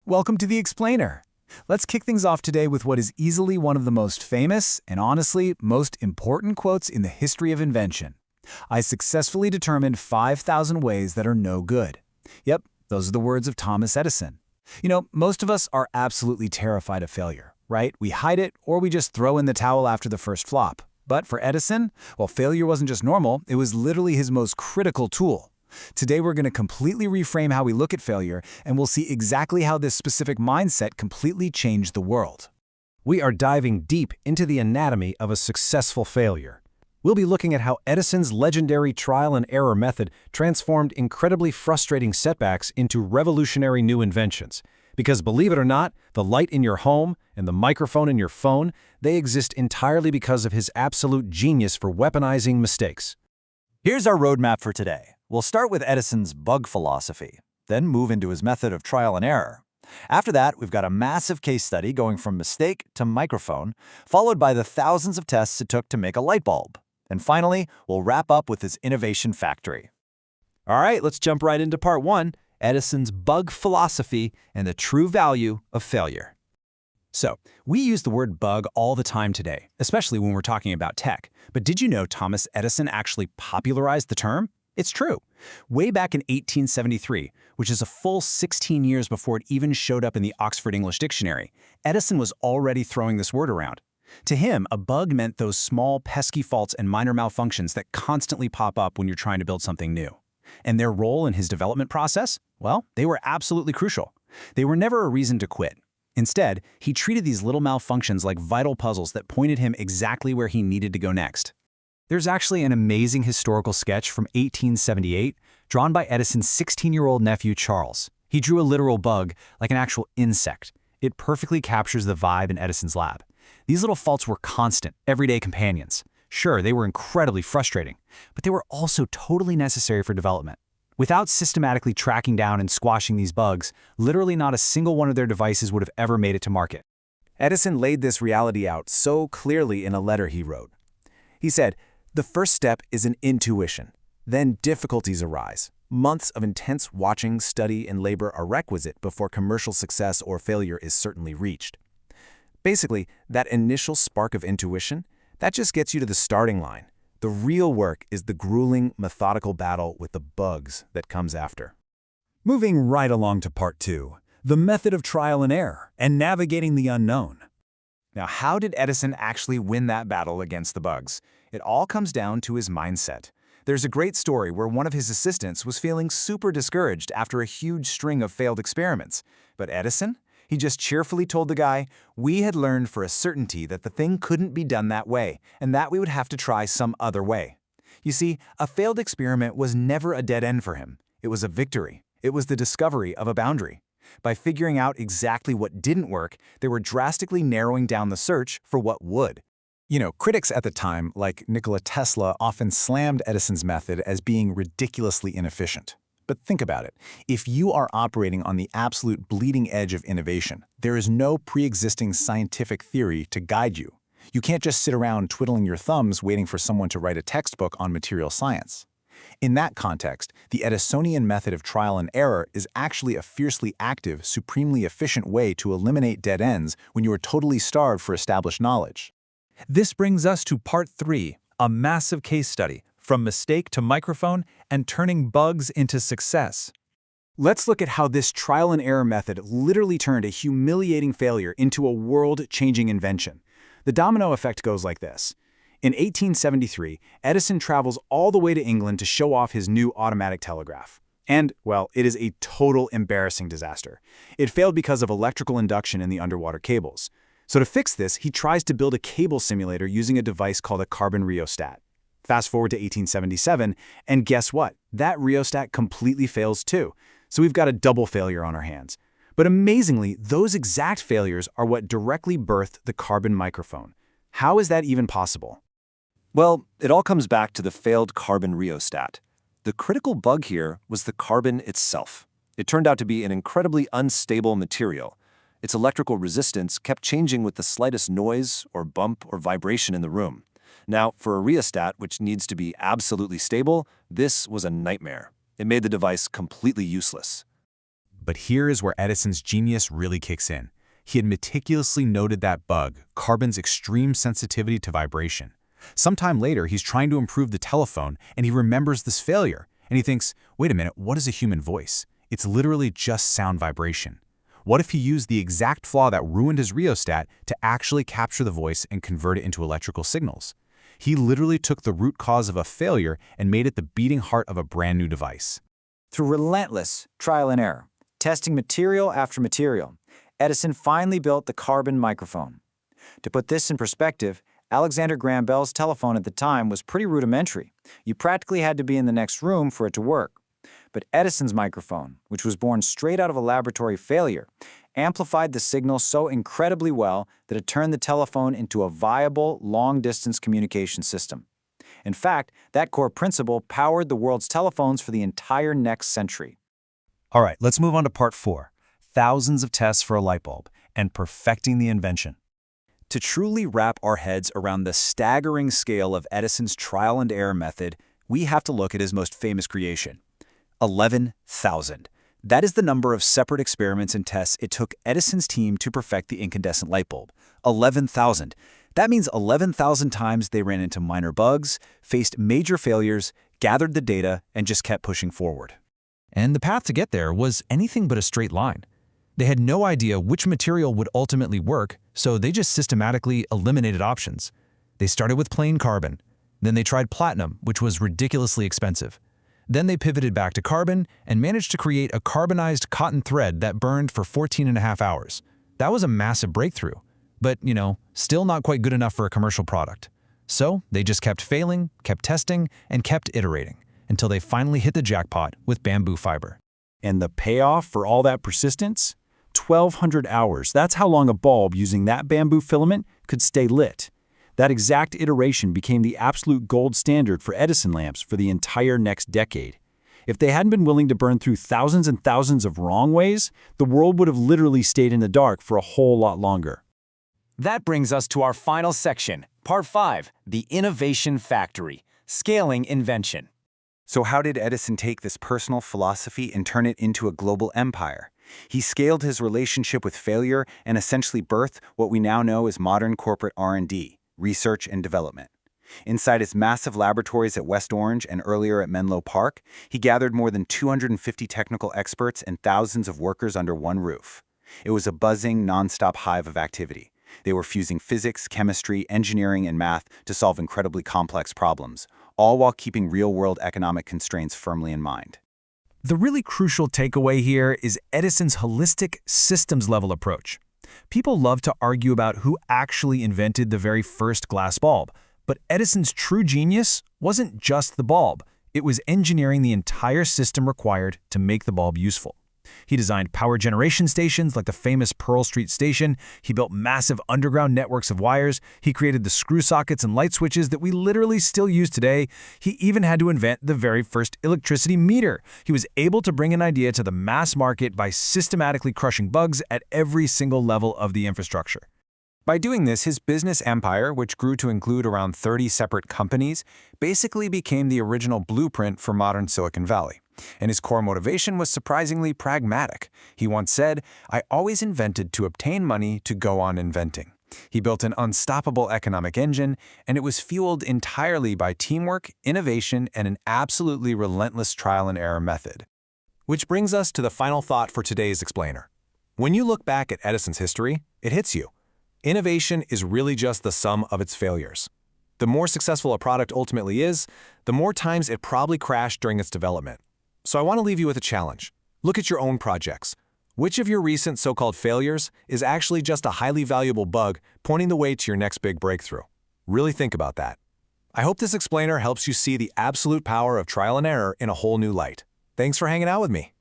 Welcome to The Explainer. Let's kick things off today with what is easily one of the most famous and honestly most important quotes in the history of invention. I successfully determined 5,000 ways that are no good. Yep, those are the words of Thomas Edison. Most of us are absolutely terrified of failure, right? We hide it or we just throw in the towel after the first flop. But for Edison, well, failure wasn't just normal, it was literally his most critical tool. Today we're going to completely reframe how we look at failure, and we'll see exactly how this specific mindset completely changed the world. We are diving deep into the anatomy of a successful failure. We'll be looking at how Edison's legendary trial and error method transformed incredibly frustrating setbacks into revolutionary new inventions. Because believe it or not, the light in your home and the microphone in your phone, they exist entirely because of his absolute genius for weaponizing mistakes. Here's our roadmap for today. We'll start with Edison's bug philosophy, then move into his method of trial and error. After that, we've got a massive case study going from mistake to microphone, followed by the thousands of tests it took to make a light bulb. And finally, we'll wrap up with his innovation factory. All right, let's jump right into part one, Edison's bug philosophy and the true value of failure. So, we use the word bug all the time today, especially when we're talking about tech. But did you know Thomas Edison actually popularized the term? It's true. Way back in 1873, which is a full 16 years before it even showed up in the Oxford English Dictionary, Edison was already throwing this word around. To him, a bug meant those small, pesky faults and minor malfunctions that constantly pop up when you're trying to build something new. And their role in his development process? Well, they were absolutely crucial. They were never a reason to quit. Instead, he treated these little malfunctions like vital puzzles that pointed him exactly where he needed to go next. There's actually an amazing historical sketch from 1878 drawn by Edison's 16-year-old nephew, Charles. He drew a literal bug, like an actual insect. It perfectly captures the vibe in Edison's lab. These little faults were constant, everyday companions. Sure, they were incredibly frustrating, but they were also totally necessary for development. Without systematically tracking down and squashing these bugs, literally not a single one of their devices would have ever made it to market. Edison laid this reality out so clearly in a letter he wrote. He said, "The first step is an intuition. Then difficulties arise. Months of intense watching, study, and labor are requisite before commercial success or failure is certainly reached." Basically, that initial spark of intuition, that just gets you to the starting line. The real work is the grueling, methodical battle with the bugs that comes after. Moving right along to part two, the method of trial and error and navigating the unknown. Now, how did Edison actually win that battle against the bugs? It all comes down to his mindset. There's a great story where one of his assistants was feeling super discouraged after a huge string of failed experiments. But Edison? He just cheerfully told the guy, "We had learned for a certainty that the thing couldn't be done that way, and that we would have to try some other way." You see, a failed experiment was never a dead end for him. It was a victory. It was the discovery of a boundary. By figuring out exactly what didn't work, they were drastically narrowing down the search for what would. Critics at the time, like Nikola Tesla, often slammed Edison's method as being ridiculously inefficient. But think about it. If you are operating on the absolute bleeding edge of innovation, there is no pre-existing scientific theory to guide you. You can't just sit around twiddling your thumbs waiting for someone to write a textbook on material science. In that context, the Edisonian method of trial and error is actually a fiercely active, supremely efficient way to eliminate dead ends when you are totally starved for established knowledge. This brings us to part three, a massive case study, from mistake to microphone and turning bugs into success. Let's look at how this trial and error method literally turned a humiliating failure into a world-changing invention. The domino effect goes like this. In 1873, Edison travels all the way to England to show off his new automatic telegraph. And, well, it is a total embarrassing disaster. It failed because of electrical induction in the underwater cables. So to fix this, he tries to build a cable simulator using a device called a carbon rheostat. Fast forward to 1877, and guess what? That rheostat completely fails too. So we've got a double failure on our hands. But amazingly, those exact failures are what directly birthed the carbon microphone. How is that even possible? Well, it all comes back to the failed carbon rheostat. The critical bug here was the carbon itself. It turned out to be an incredibly unstable material. Its electrical resistance kept changing with the slightest noise or bump or vibration in the room. Now, for a rheostat, which needs to be absolutely stable, this was a nightmare. It made the device completely useless. But here is where Edison's genius really kicks in. He had meticulously noted that bug, carbon's extreme sensitivity to vibration. Sometime later, he's trying to improve the telephone, and he remembers this failure. And he thinks, wait a minute, what is a human voice? It's literally just sound vibration. What if he used the exact flaw that ruined his rheostat to actually capture the voice and convert it into electrical signals? He literally took the root cause of a failure and made it the beating heart of a brand new device. Through relentless trial and error, testing material after material, Edison finally built the carbon microphone. To put this in perspective, Alexander Graham Bell's telephone at the time was pretty rudimentary. You practically had to be in the next room for it to work. But Edison's microphone, which was born straight out of a laboratory failure, amplified the signal so incredibly well that it turned the telephone into a viable, long-distance communication system. In fact, that core principle powered the world's telephones for the entire next century. All right, let's move on to part 4, thousands of tests for a light bulb and perfecting the invention. To truly wrap our heads around the staggering scale of Edison's trial and error method, we have to look at his most famous creation, 11,000. That is the number of separate experiments and tests it took Edison's team to perfect the incandescent light bulb. 11,000. That means 11,000 times they ran into minor bugs, faced major failures, gathered the data, and just kept pushing forward. And the path to get there was anything but a straight line. They had no idea which material would ultimately work, so they just systematically eliminated options. They started with plain carbon. Then they tried platinum, which was ridiculously expensive. Then they pivoted back to carbon and managed to create a carbonized cotton thread that burned for 14.5 hours. That was a massive breakthrough, but, still not quite good enough for a commercial product. So they just kept failing, kept testing, and kept iterating until they finally hit the jackpot with bamboo fiber. And the payoff for all that persistence? 1,200 hours. That's how long a bulb using that bamboo filament could stay lit. That exact iteration became the absolute gold standard for Edison lamps for the entire next decade. If they hadn't been willing to burn through thousands and thousands of wrong ways, the world would have literally stayed in the dark for a whole lot longer. That brings us to our final section, Part 5, the Innovation Factory, Scaling Invention. So how did Edison take this personal philosophy and turn it into a global empire? He scaled his relationship with failure and essentially birthed what we now know as modern corporate R&D, research and development. Inside his massive laboratories at West Orange and earlier at Menlo Park, he gathered more than 250 technical experts and thousands of workers under one roof. It was a buzzing, nonstop hive of activity. They were fusing physics, chemistry, engineering, and math to solve incredibly complex problems, all while keeping real-world economic constraints firmly in mind. The really crucial takeaway here is Edison's holistic, systems-level approach. People love to argue about who actually invented the very first glass bulb, but Edison's true genius wasn't just the bulb. It was engineering the entire system required to make the bulb useful. He designed power generation stations like the famous Pearl Street Station. He built massive underground networks of wires. He created the screw sockets and light switches that we literally still use today. He even had to invent the very first electricity meter. He was able to bring an idea to the mass market by systematically crushing bugs at every single level of the infrastructure. By doing this, his business empire, which grew to include around 30 separate companies, basically became the original blueprint for modern Silicon Valley. And his core motivation was surprisingly pragmatic. He once said, "I always invented to obtain money to go on inventing." He built an unstoppable economic engine, and it was fueled entirely by teamwork, innovation, and an absolutely relentless trial and error method. Which brings us to the final thought for today's explainer. When you look back at Edison's history, it hits you. Innovation is really just the sum of its failures. The more successful a product ultimately is, the more times it probably crashed during its development. So I want to leave you with a challenge. Look at your own projects. Which of your recent so-called failures is actually just a highly valuable bug pointing the way to your next big breakthrough? Really think about that. I hope this explainer helps you see the absolute power of trial and error in a whole new light. Thanks for hanging out with me.